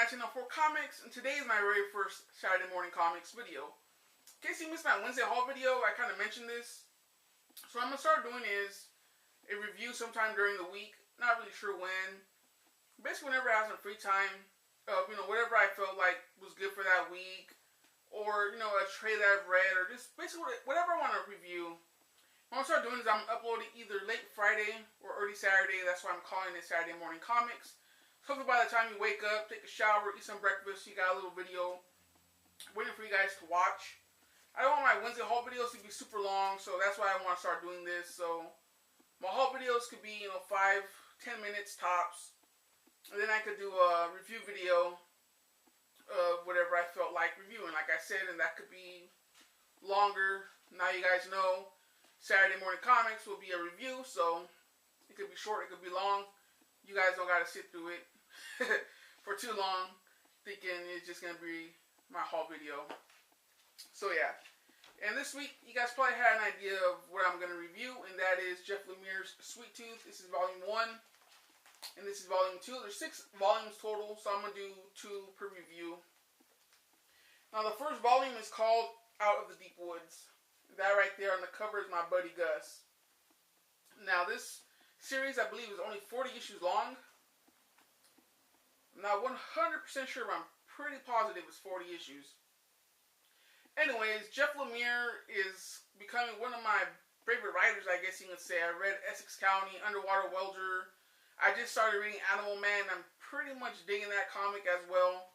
1904 Comics, and today is my very first Saturday morning comics video. In case you missed my Wednesday haul video, I kind of mentioned this. So what I'm going to start doing is a review sometime during the week. Not really sure when. Basically whenever I have some free time. Whatever I felt like was good for that week. Or, a trade that I've read. Or just basically whatever I want to review. What I'm going to start doing is I'm uploading either late Friday or early Saturday. That's why I'm calling it Saturday morning comics. Hopefully by the time you wake up, take a shower, eat some breakfast, you got a little video waiting for you guys to watch. I don't want my Wednesday haul videos to be super long, so that's why I want to start doing this. So my haul videos could be, 5-10 minutes tops. And then I could do a review video of whatever I felt like reviewing, like I said, and that could be longer. Now you guys know Saturday morning comics will be a review, so it could be short, it could be long. You guys don't got to sit through it for too long, thinking it's just going to be my haul video. So yeah, and this week you guys probably had an idea of what I'm going to review, and that is Jeff Lemire's Sweet Tooth. This is volume 1, and this is volume 2. There's 6 volumes total, so I'm going to do 2 per review. Now the first volume is called Out of the Deep Woods. That right there on the cover is my buddy Gus. Now this series, I believe, is only 40 issues long. I'm not 100% sure, but I'm pretty positive it's 40 issues. Anyways, Jeff Lemire is becoming one of my favorite writers, I guess you could say. I read Essex County, Underwater Welder. I just started reading Animal Man. I'm pretty much digging that comic as well.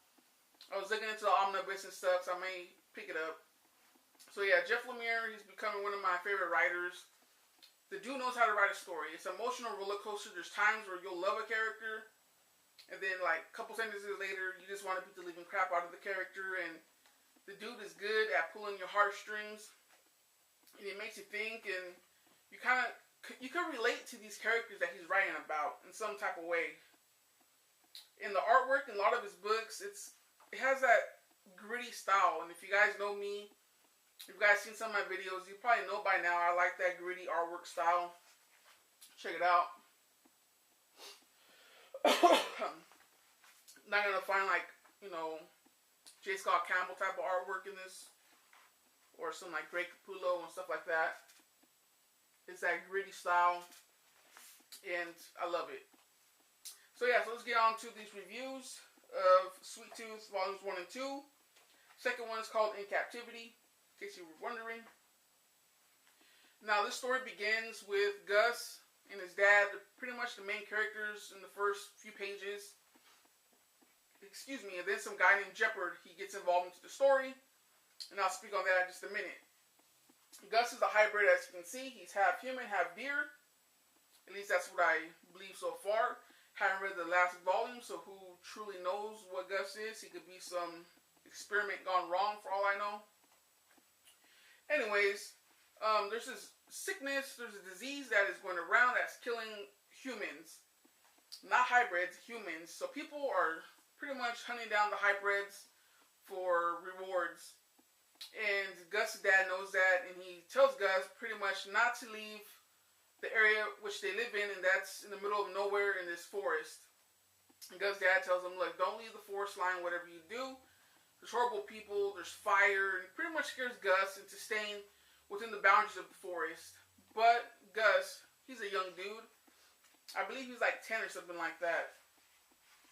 I was looking into the omnibus and stuff, so I may pick it up. So yeah, Jeff Lemire, he's becoming one of my favorite writers. The dude knows how to write a story. It's an emotional roller coaster. There's times where you'll love a character, and then like a couple sentences later, you just want to beat the living crap out of the character. And the dude is good at pulling your heartstrings, and it makes you think, and you can relate to these characters that he's writing about in some type of way. In the artwork in a lot of his books, it has that gritty style, and if you guys know me, if you guys seen some of my videos, you probably know by now I like that gritty artwork style. Check it out. Not gonna find like, J. Scott Campbell type of artwork in this, or some like Greg Capullo and stuff like that. It's that gritty style, and I love it. So yeah, so let's get on to these reviews of Sweet Tooth volumes 1 and 2. Second one is called In Captivity, in case you were wondering. Now this story begins with Gus and his dad, pretty much the main characters in the first few pages. Excuse me, and then some guy named Jeopard, he gets involved into the story, and I'll speak on that in just a minute. Gus is a hybrid, as you can see. He's half human, half deer. At least that's what I believe so far. Haven't read the last volume, so who truly knows what Gus is? He could be some experiment gone wrong for all I know. Anyways, there's this sickness, there's a disease that is going around that's killing humans. Not hybrids, humans. So people are pretty much hunting down the hybrids for rewards. And Gus' dad knows that, and he tells Gus pretty much not to leave the area which they live in, and that's in the middle of nowhere in this forest. And Gus' dad tells him, look, don't leave the forest line, whatever you do. There's horrible people, there's fire, and he pretty much scares Gus into staying within the boundaries of the forest. But Gus, he's a young dude. I believe he's like 10 or something like that.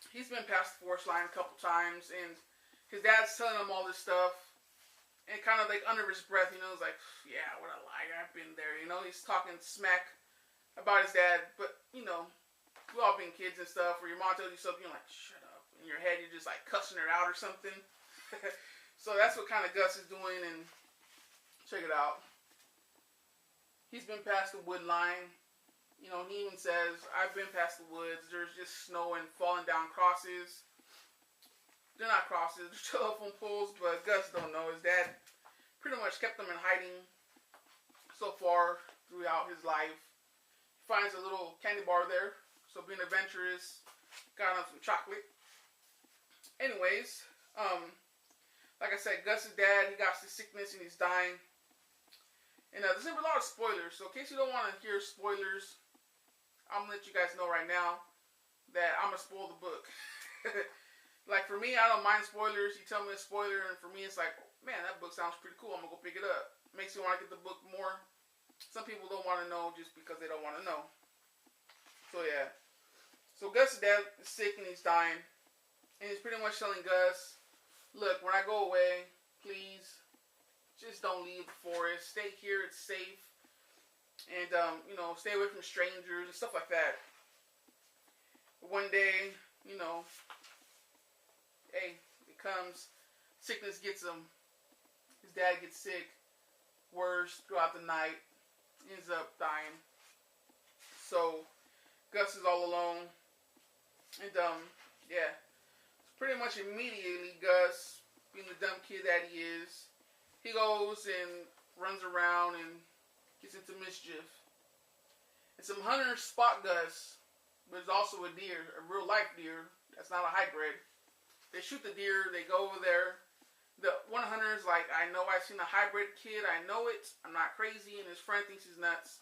He's been past the forest line a couple times, and his dad's telling him all this stuff. And kind of like under his breath, he's like, yeah, what a liar, I've been there, He's talking smack about his dad, but, we all been kids and stuff, where your mom tells you something, you're like, shut up. In your head, you're just like cussing her out or something. So that's what kind of Gus is doing, and check it out. He's been past the wood line. He even says, I've been past the woods, there's just snow and falling down crosses. They're not crosses, they're telephone poles, but Gus don't know. His dad pretty much kept them in hiding so far throughout his life. He finds a little candy bar there, so being adventurous, got him some chocolate. Anyways, like I said, Gus' dad, he got this sickness and he's dying. And there's going to be a lot of spoilers, so in case you don't want to hear spoilers, I'm going to let you guys know right now that I'm going to spoil the book. Like for me, I don't mind spoilers. You tell me a spoiler, and for me, it's like, man, that book sounds pretty cool. I'm gonna go pick it up. Makes me want to get the book more. Some people don't want to know just because they don't want to know. So yeah. So Gus' dad is sick and he's dying, and he's pretty much telling Gus, "Look, when I go away, please, just don't leave the forest. Stay here. It's safe, and stay away from strangers and stuff like that." But one day, hey, it comes. Sickness gets him. His dad gets sick. Worse throughout the night. Ends up dying. So Gus is all alone. And yeah. Pretty much immediately, Gus, being the dumb kid that he is, he goes and runs around and gets into mischief. And some hunters spot Gus, but there's also a deer, a real life deer. That's not a hybrid. They shoot the deer. They go over there. The one hunter's like, "I know I've seen a hybrid kid. I know it. I'm not crazy." And his friend thinks he's nuts.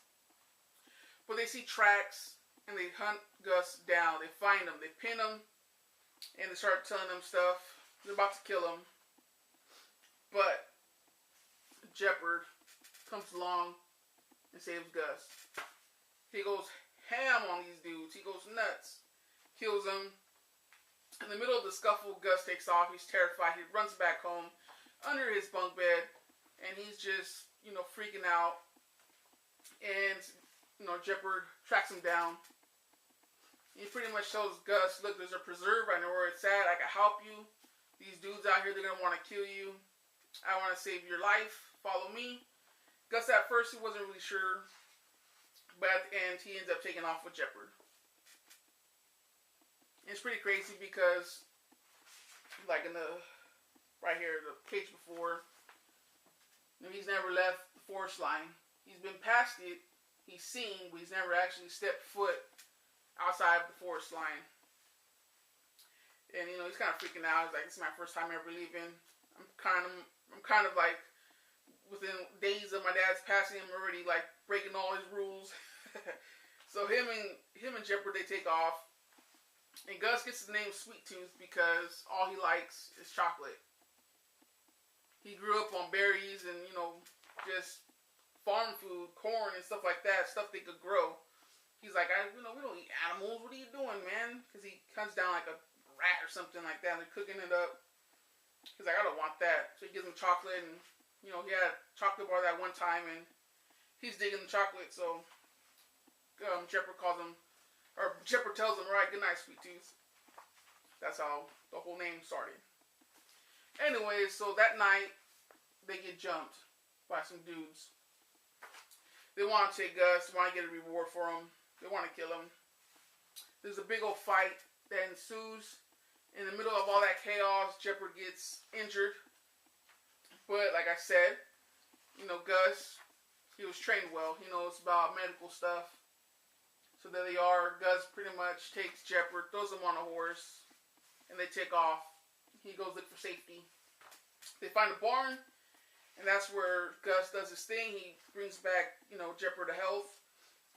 But they see tracks, and they hunt Gus down. They find him. They pin him, and they start telling him stuff. They're about to kill him. But Jeopard comes along and saves Gus. He goes ham on these dudes. He goes nuts. Kills them. In the middle of the scuffle, Gus takes off. He's terrified. He runs back home under his bunk bed, and he's just, freaking out. And, Jeopard tracks him down. He pretty much tells Gus, "Look, there's a preserve. I know where it's at. I can help you. These dudes out here, they're going to want to kill you. I want to save your life. Follow me." Gus, at first, he wasn't really sure. But at the end, he ends up taking off with Jeopard. It's pretty crazy because, like in right here, the page before, he's never left the forest line. He's been past it, he's seen, but he's never actually stepped foot outside of the forest line. And, he's kind of freaking out. He's like, "This is my first time ever leaving. I'm kind of like, within days of my dad's passing, I'm already like breaking all his rules." So him and Jeopard, they take off. And Gus gets the name Sweet Tooth because all he likes is chocolate. He grew up on berries and, just farm food, corn and stuff like that, stuff they could grow. He's like, we don't eat animals. What are you doing, man? Because he comes down like a rat or something like that. And they're cooking it up. He's like, "I don't want that." So he gives him chocolate, and, he had a chocolate bar that one time, and he's digging the chocolate. So Jeopard calls him, or Jeopard tells him, "All right, good night, Sweet Tooth." That's how the whole name started. Anyway, so that night, they get jumped by some dudes. They want to take Gus, want to get a reward for him. They want to kill him. There's a big old fight that ensues. In the middle of all that chaos, Jeopard gets injured. But, like I said, Gus, he was trained well. He knows about medical stuff. So there they are. Gus pretty much takes Jeopard, throws him on a horse, and they take off. He goes look for safety. They find a barn, and that's where Gus does his thing. He brings back, Jeopard to health.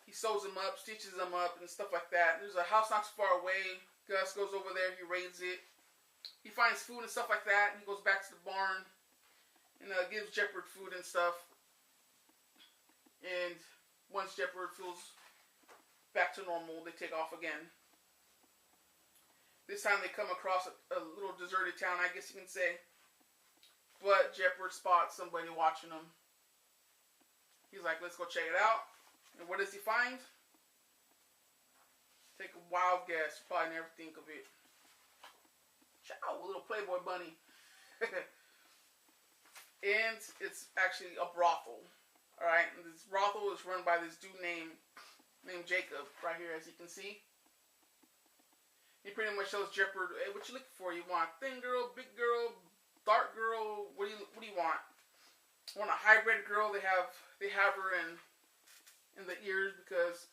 He sews him up, stitches him up, and stuff like that. There's a house not too far away. Gus goes over there. He raids it. He finds food and stuff like that. And he goes back to the barn and gives Jeopard food and stuff. And once Jeopard feels back to normal, they take off again. This time they come across a little deserted town, I guess you can say. But Jeopard spots somebody watching him. He's like, "Let's go check it out." And what does he find? Take a wild guess. You probably never think of it. Ciao, little Playboy bunny. And it's actually a brothel. Alright, and this brothel is run by this dude named Jacob, right here, as you can see. He pretty much shows Jeopard, "Hey, what you looking for? You want a thin girl, big girl, dark girl? What do you want? You want a hybrid girl?" They have her in the ears because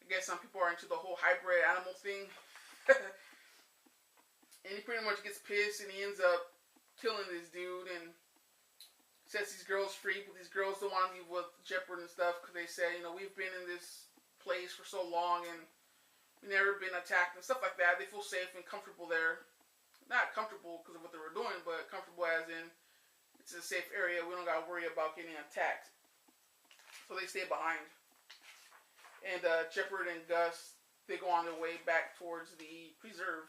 I guess some people are into the whole hybrid animal thing. And he pretty much gets pissed and he ends up killing this dude and sets these girls free. But these girls don't want to be with Jeopard and stuff because they say, "We've been in this place for so long and we've never been attacked," and stuff like that. They feel safe and comfortable there. not comfortable because of what they were doing, but comfortable as in it's a safe area. We don't got to worry about getting attacked. So they stay behind. And Jeopard and Gus, they go on their way back towards the preserve.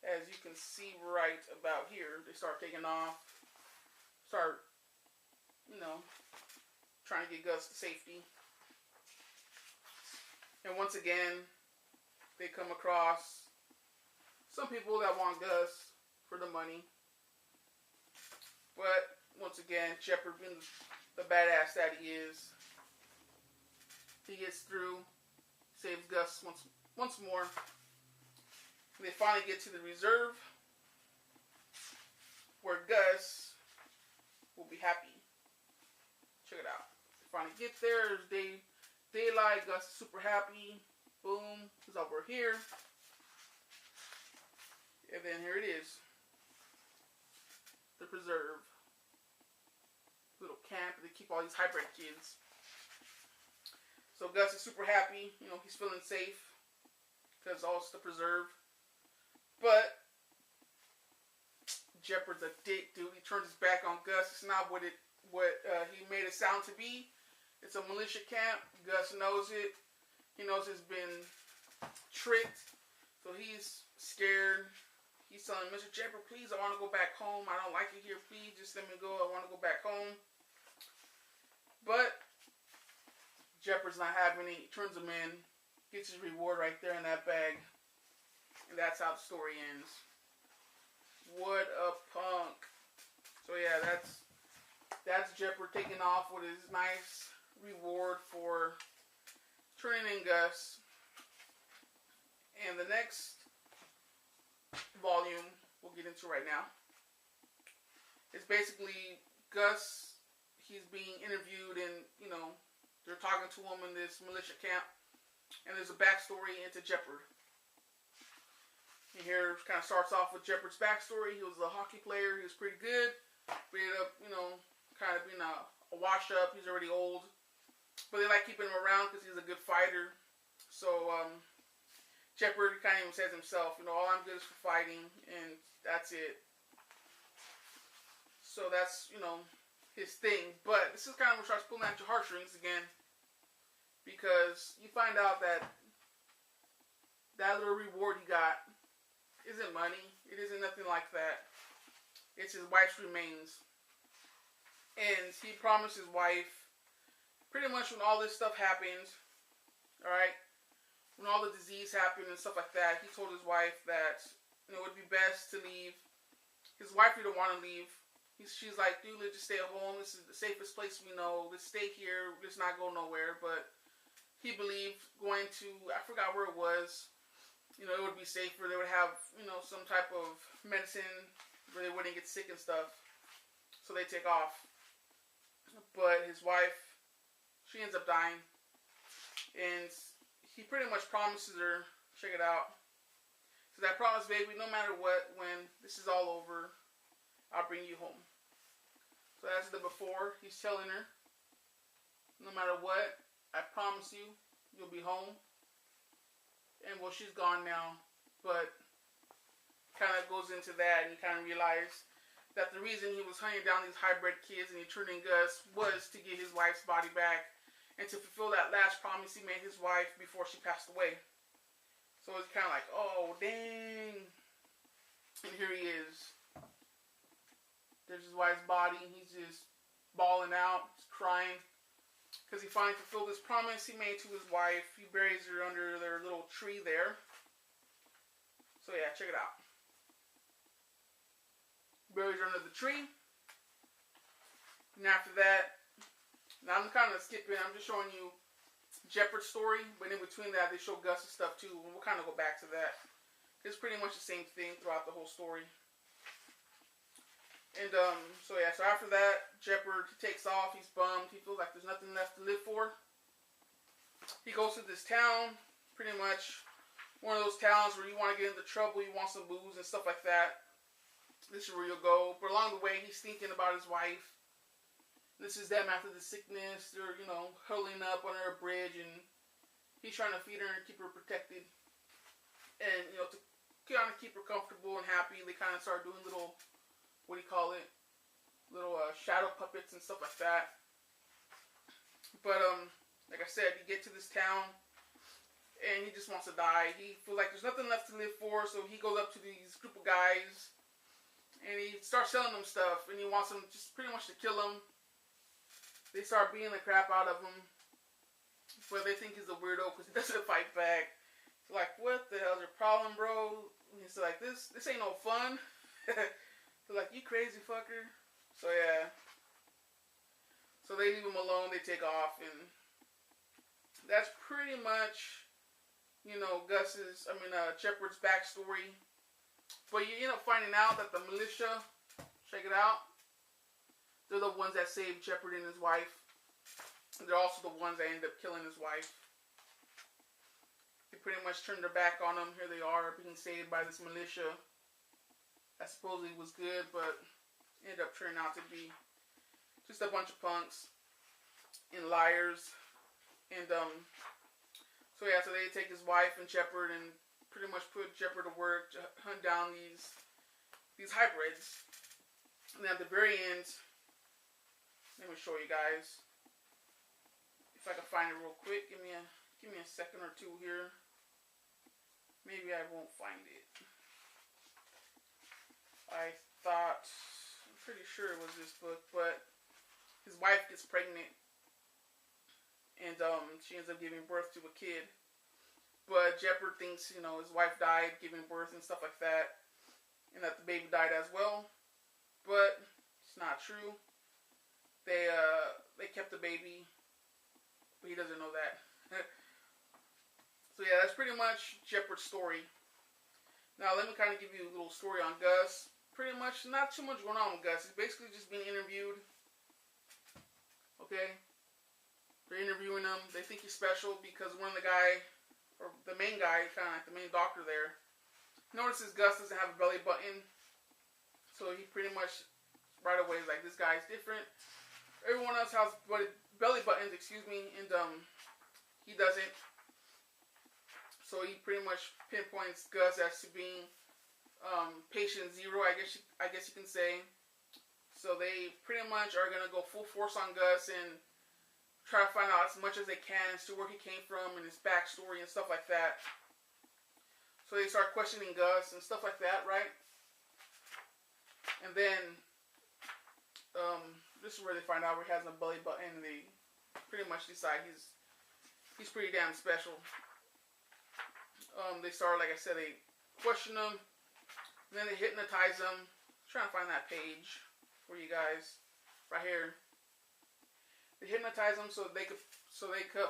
As you can see right about here, they start taking off. Start, trying to get Gus to safety. And once again, they come across some people that want Gus for the money. But once again, Jeopard, being the badass that he is, he gets through, saves Gus once more. They finally get to the reserve, where Gus will be happy. Check it out. They finally get there. There's daylight. Gus is super happy. Boom. He's over here. And then here it is. The preserve. Little camp. They keep all these hybrid kids. So Gus is super happy. He's feeling safe. Because it's the preserve. But Jeopard's a dick, dude. He turns his back on Gus. It's not what he made it sound to be. It's a militia camp. Gus knows it. He knows he's been tricked. So he's scared. He's telling Mr. Jeopard, please, I want to go back home. I don't like it here. Please, just let me go. I want to go back home. But Jeopard's not having it. He turns him in. Gets his reward right there in that bag. And that's how the story ends. What a punk. So yeah, that's Jeopard taking off with his nice reward for turning in Gus. And the next volume we'll get into right now is basically Gus. He's being interviewed and, they're talking to him in this militia camp. And there's a backstory into Jeopard. And here it kind of starts off with Jeopard's backstory. He was a hockey player. He was pretty good. But he ended up, kind of being a wash-up. He's already old. But they like keeping him around because he's a good fighter. So, Jeopard kind of even says himself, all I'm good is for fighting. And that's it. So that's, his thing. But this is kind of what starts pulling at your heartstrings again. Because you find out that little reward he got isn't money. It isn't nothing like that. It's his wife's remains. And he promised his wife, pretty much when all this stuff happened, alright, when all the disease happened and stuff like that, he told his wife that it would be best to leave. His wife didn't want to leave. She's like, dude, let's just stay at home. This is the safest place we know. Let's stay here. Let's not go nowhere. But he believed going to, I forgot where it was, it would be safer. They would have, some type of medicine where they wouldn't get sick and stuff. So they take off. But his wife, she ends up dying. And he pretty much promises her, check it out. So I promise, baby, no matter what, when this is all over, I'll bring you home. So that's the before. He's telling her, no matter what, I promise you, you'll be home. And well, she's gone now. But kind of goes into that, and you kind of realize that the reason he was hunting down these hybrid kids and he turned in Gus was to get his wife's body back and to fulfill that last promise he made his wife before she passed away. So it's kind of like, oh, dang. And here he is. There's his wife's body, and he's just bawling out, he's crying, because he finally fulfilled his promise he made to his wife. He buries her under their little tree there. So yeah, check it out. Buries her under the tree. And after that, now I'm kind of skipping, I'm just showing you Jeopard's story, but in between that, they show Gus's stuff too, and we'll kind of go back to that. It's pretty much the same thing throughout the whole story. And, so after that, Jeopard takes off, he's bummed, he feels like there's nothing left to live for. He goes to this town, pretty much one of those towns where you want to get into trouble, you want some booze and stuff like that. This is where you'll go. But along the way, he's thinking about his wife. This is them after the sickness, they're, huddling up under a bridge, and he's trying to feed her and keep her protected. And, to kind of keep keep her comfortable and happy, they kind of start doing little, what do you call it? Little shadow puppets and stuff like that. But like I said, you get to this town, and he just wants to die. He feels like there's nothing left to live for, so he goes up to these group of guys, and he starts selling them stuff, and he wants them just pretty much to kill him. They start beating the crap out of him, but they think he's a weirdo because he doesn't fight back. They're like, what the hell's your problem, bro? And he's like, this ain't no fun. They're like, you crazy fucker. So yeah. So they leave him alone, they take off, and that's pretty much, you know, Shepard's backstory. But you end up finding out that the militia, check it out, they're the ones that saved Shepard and his wife. And they're also the ones that end up killing his wife. They pretty much turned their back on him. Here they are being saved by this militia that supposedly was good, but ended up turning out to be just a bunch of punks and liars. And so yeah, so they take his wife and Shepard and pretty much put Shepard to work to hunt down these hybrids. And then at the very end, let me show you guys if I can find it real quick. Give me a second or two here. Maybe I won't find it. I'm pretty sure it was this book, but his wife gets pregnant, and she ends up giving birth to a kid. But Shepard thinks, you know, his wife died giving birth and stuff like that, and that the baby died as well. But it's not true. They kept the baby, but he doesn't know that. So yeah, that's pretty much Shepard's story. Now let me kind of give you a little story on Gus. Pretty much not too much going on with Gus. He's basically just being interviewed. Okay? They're interviewing him. They think he's special because one of the guy, or the main guy, kind of like the main doctor there, notices Gus doesn't have a belly button. So he pretty much right away is like, this guy's different. Everyone else has belly buttons, and he doesn't. So he pretty much pinpoints Gus as to being patient zero, I guess you can say. So they pretty much are gonna go full force on Gus and try to find out as much as they can as to where he came from and his backstory and stuff like that. So they start questioning Gus and stuff like that, right? And then this is where they find out where he has no belly button, and they pretty much decide he's pretty damn special. They start, like I said, they question him, and then they hypnotize him. I'm trying to find that page for you guys, right here. They hypnotize him so they could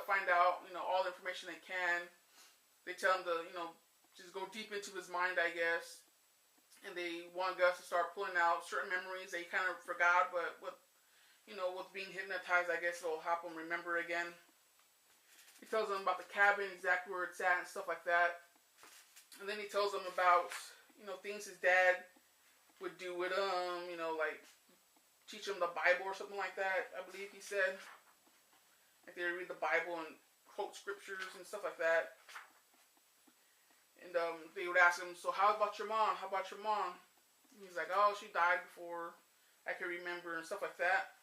find out, you know, all the information they can. They tell him to, you know, just go deep into his mind, I guess. And they want Gus to start pulling out certain memories that he kind of forgot, but with being hypnotized, I guess it'll help him remember again. He tells them about the cabin, exactly where it's at, and stuff like that. And then he tells them about, you know, things his dad would do with him, you know, like teach him the Bible or something like that, I believe he said. Like they read the Bible and quote scriptures and stuff like that. And they would ask him, so how about your mom? How about your mom? And he's like, oh, she died before I can remember and stuff like that.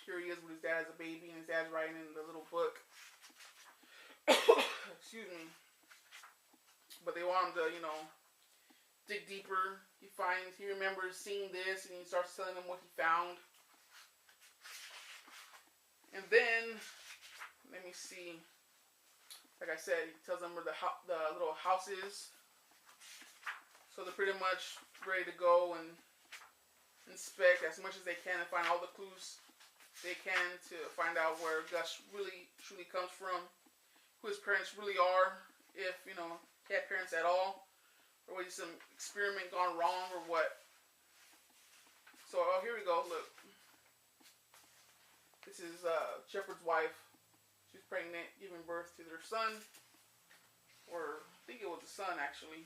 Here he is with his dad as a baby, and his dad's writing in the little book. Excuse me. But they want him to, you know, dig deeper. He remembers seeing this, and he starts telling them what he found. And then, let me see. Like I said, he tells them where the little house is. So they're pretty much ready to go and inspect as much as they can and find all the clues they can to find out where Gus really, truly comes from, who his parents really are, if, you know, he had parents at all, or was he some experiment gone wrong, or what. So, here we go, look. This is Shepard's wife. She's pregnant, giving birth to their son, or I think it was a son, actually.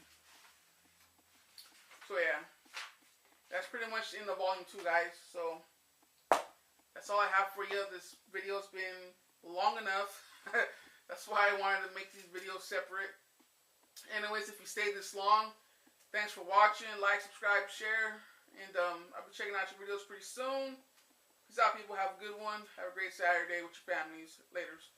So, yeah. That's pretty much in the volume 2, guys, so that's all I have for you. This video's been long enough. That's why I wanted to make these videos separate. Anyways, if you stayed this long, Thanks for watching. Like, subscribe, share. And I'll be checking out your videos pretty soon. Peace out, people. Have a good one. Have a great Saturday with your families. Laters.